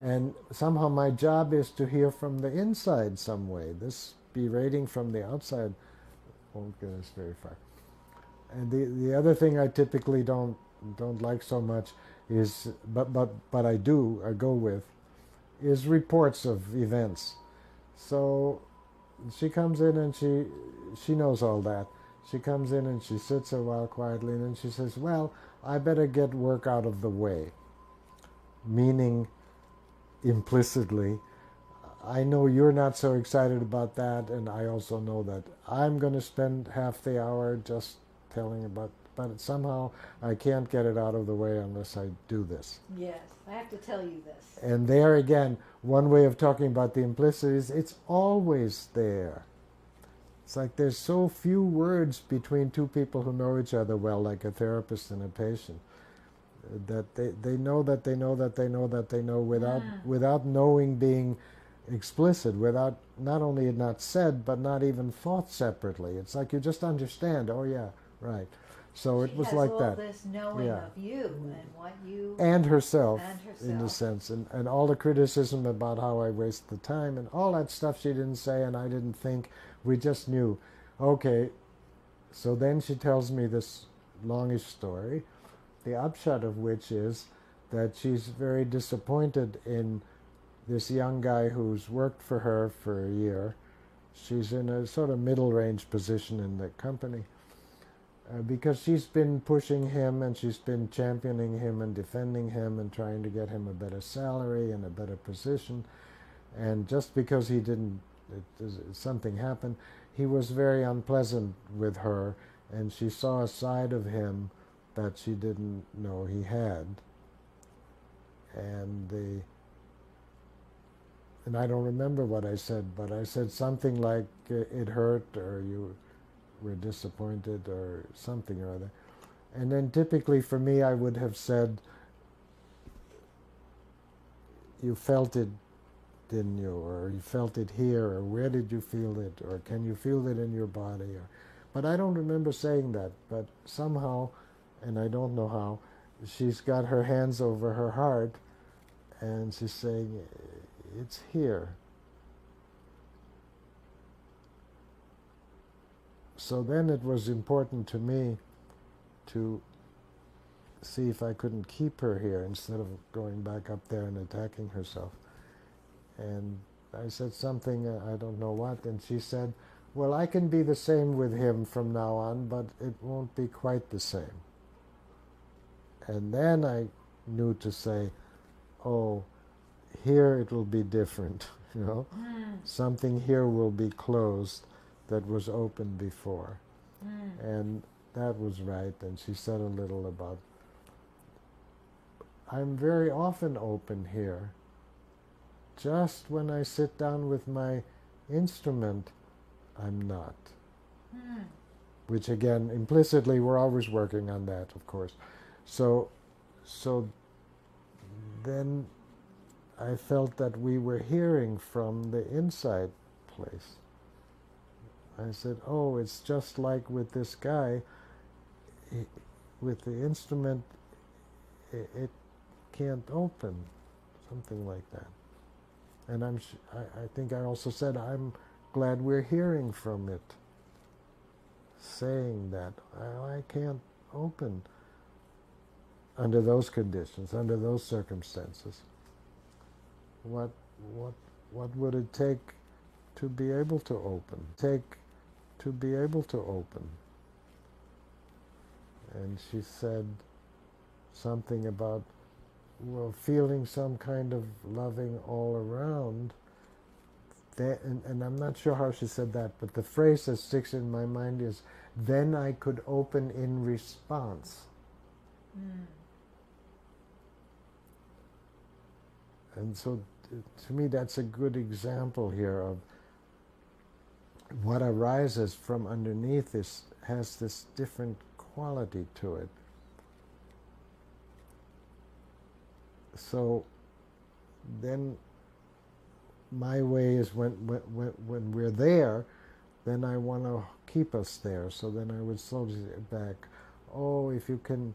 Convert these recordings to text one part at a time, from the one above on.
And somehow my job is to hear from the inside some way. This berating from the outside won't get us very far. And the other thing I typically don't like so much is, but I go with, is reports of events. So she comes in and she knows all that. She comes in and she sits a while quietly, and then she says, "Well, I better get work out of the way," meaning implicitly, I know you're not so excited about that, and I also know that I'm going to spend half the hour just telling about, but somehow I can't get it out of the way unless I do this. Yes, I have to tell you this. And there again, one way of talking about the implicit is it's always there. It's like there's so few words between two people who know each other well, like a therapist and a patient, that they know that they know that they know that they know without knowing being explicit, without not only it not said, but not even thought separately. It's like you just understand, oh yeah, right. So She it was has like all that. this knowing Yeah. of you and what you And herself, and in a herself. sense, and all the criticism about how I waste the time and all that stuff she didn't say and I didn't think. We just knew. Okay, so then she tells me this longish story, the upshot of which is that she's very disappointed in this young guy who's worked for her for a year. She's in a sort of middle range position in the company because she's been pushing him and she's been championing him and defending him and trying to get him a better salary and a better position. And just because he didn't, something happened, he was very unpleasant with her, and she saw a side of him that she didn't know he had. And and I don't remember what I said, but I said something like it hurt or you were disappointed or something or other. And then typically for me, I would have said, you felt it, didn't you? Or you felt it here, or where did you feel it? Or can you feel it in your body? But I don't remember saying that. But somehow, and I don't know how, she's got her hands over her heart and she's saying, it's here. So then it was important to me to see if I couldn't keep her here instead of going back up there and attacking herself. And I said something, I don't know what, and she said, well, I can be the same with him from now on, but it won't be quite the same. And then I knew to say, oh, here it will be different, you know. Something here will be closed that was open before. And that was right, and she said a little about, I'm very often open here. Just when I sit down with my instrument, I'm not. Which again, implicitly, we're always working on that, of course. So then I felt that we were hearing from the inside place. I said, oh, it's just like with this guy, with the instrument, it can't open, something like that. And I think I also said, I'm glad we're hearing from it, saying that I can't open under those conditions, under those circumstances. What would it take to be able to open? To be able to open. And she said something about, well, feeling some kind of loving all around. And I'm not sure how she said that, but the phrase that sticks in my mind is, then I could open in response. And so to me that's a good example here of what arises from underneath has this different quality to it. So then my way is when we're there, then I want to keep us there. So then I would slowly sit back. Oh, if you can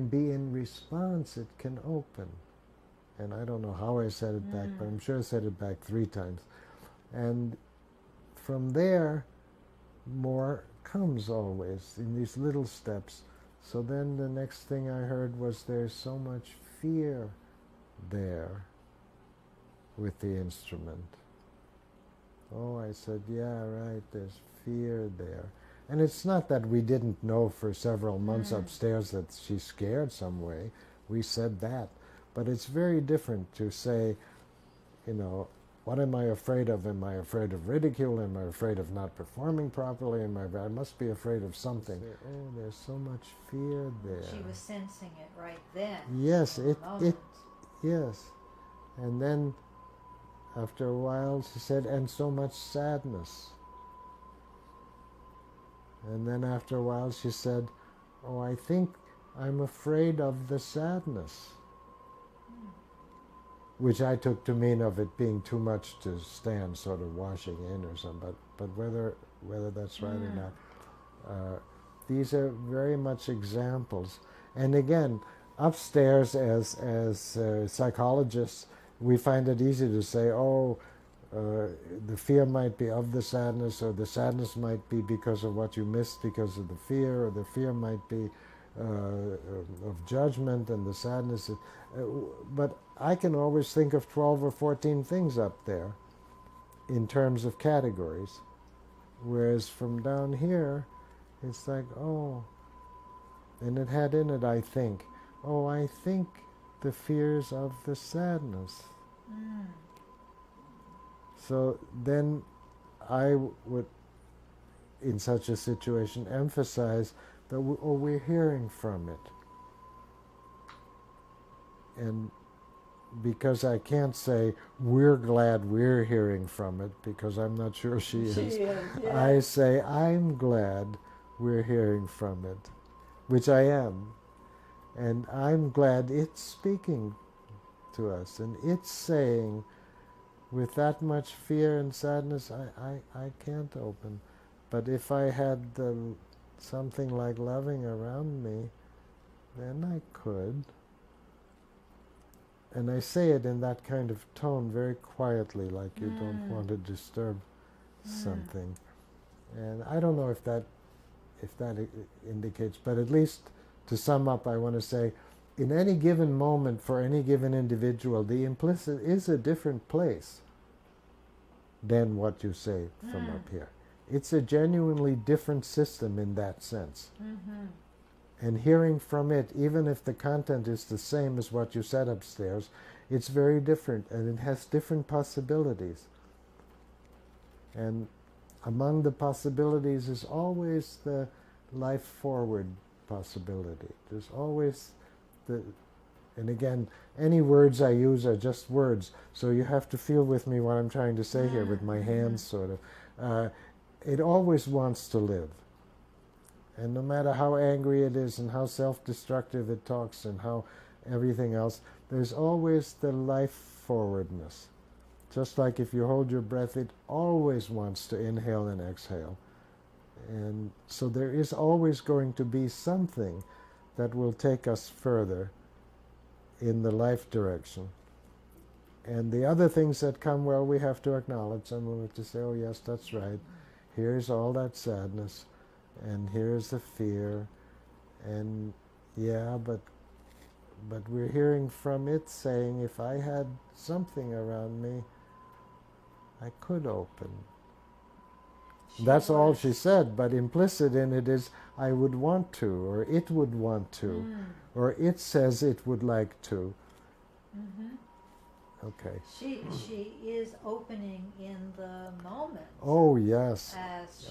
be in response, it can open. And I don't know how I said it back, but I'm sure I said it back 3 times. And from there, more comes always in these little steps. So then the next thing I heard was there's so much fear there with the instrument. Oh, I said, yeah, right, there's fear there. And it's not that we didn't know for several months upstairs that she's scared some way. We said that. But it's very different to say, you know, what am I afraid of? Am I afraid of ridicule? Am I afraid of not performing properly? I must be afraid of something. Say, oh, there's so much fear there. She was sensing it right then. Yes, yes. And then after a while she said, and so much sadness. And then after a while she said, oh, I think I'm afraid of the sadness. Which I took to mean of it being too much to stand sort of washing in or something. But whether that's right or not, these are very much examples. And again, upstairs as psychologists, we find it easy to say, oh, the fear might be of the sadness, or the sadness might be because of what you missed because of the fear, or the fear might be of judgment, and the sadness. But I can always think of 12 or 14 things up there in terms of categories. Whereas from down here, it's like, oh, and it had in it, I think, oh, I think the fears of the sadness. So then I would, in such a situation, emphasize that we're hearing from it. And because I can't say, we're glad we're hearing from it, because I'm not sure she is. Yeah. I say, I'm glad we're hearing from it, which I am. And I'm glad it's speaking to us, and it's saying, with that much fear and sadness, I can't open. But if I had something like loving around me, then I could. And I say it in that kind of tone, very quietly, like you don't want to disturb something. And I don't know if that indicates, but at least to sum up, I want to say, in any given moment, for any given individual, the implicit is a different place than what you say from up here. It's a genuinely different system in that sense. And hearing from it, even if the content is the same as what you said upstairs, it's very different, and it has different possibilities. And among the possibilities is always the life forward possibility. There's always and again, any words I use are just words, so you have to feel with me what I'm trying to say here with my hands, sort of. It always wants to live. And no matter how angry it is and how self-destructive it talks and how everything else, there's always the life forwardness. Just like if you hold your breath, it always wants to inhale and exhale. And so there is always going to be something that will take us further in the life direction. And the other things that come, well, we have to acknowledge them. We have to say, oh yes, that's right. Here's all that sadness. And here's the fear, and yeah, but we're hearing from it saying, if I had something around me, I could open. That's all she said, but implicit in it is, I would want to, or it would want to, or it says it would like to. Okay. She is opening in the moment. Oh yes.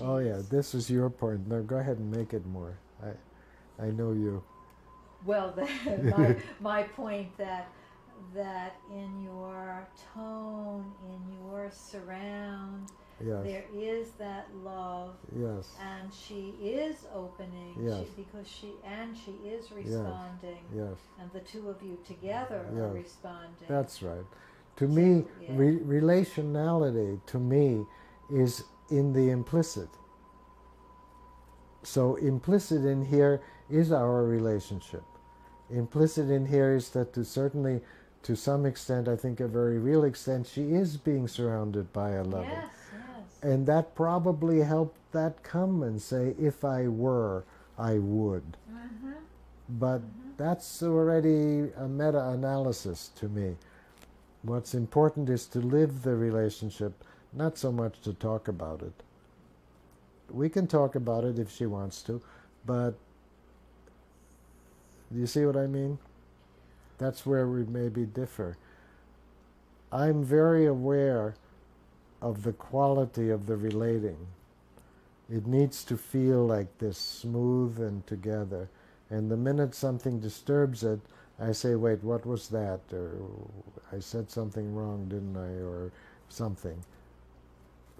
Oh yeah. This is your point. No, go ahead and make it more. I know you. Well, my point that in your tone, in your surround, Yes. there is that love. Yes. And she is opening. Yes. Because she is responding. Yes. And the two of you together are responding. That's right. To me, yeah. Relationality, to me, is in the implicit. So implicit in here is our relationship. Implicit in here is that certainly to some extent, I think a very real extent, she is being surrounded by a lover. Yes, yes. And that probably helped that come and say, if I were, I would. Mm-hmm. But Mm-hmm. that's already a meta-analysis to me. What's important is to live the relationship, not so much to talk about it. We can talk about it if she wants to, but do you see what I mean? That's where we maybe differ. I'm very aware of the quality of the relating. It needs to feel like this, smooth and together. And the minute something disturbs it, I say, wait, what was that? Or I said something wrong, didn't I? Or something.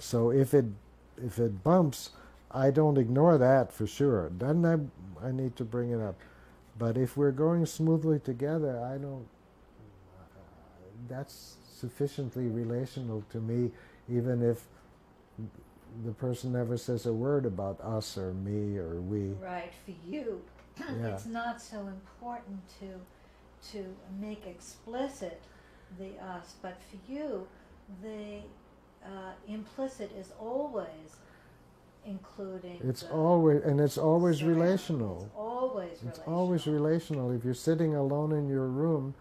So if it bumps, I don't ignore that for sure. Then I need to bring it up. But if we're going smoothly together, I don't. That's sufficiently relational to me, even if the person never says a word about us or me or we. Right, for you, Yeah. it's not so important to make explicit the us, but for you, the implicit is always including. It's the always, and it's always surrounding. relational. It's always It's relational. always relational. If you're sitting alone in your room,